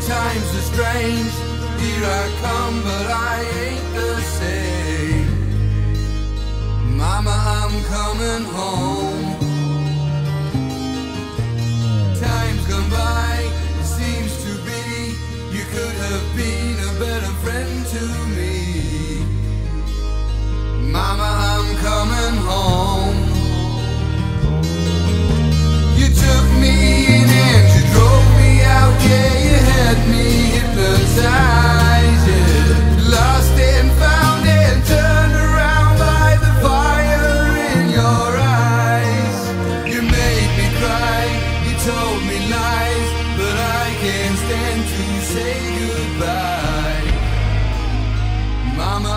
Times are strange, here I come, but I ain't the same. Mama, I'm coming home. Time's gone by, it seems to be you could have been a better friend to me. Mama, I'm coming home. You took me in and you drove me out, yeah, you had me hypnotized, yeah. Lost and found and turned around by the fire in your eyes. You made me cry, you told me lies, but I can't stand to say goodbye. Mama,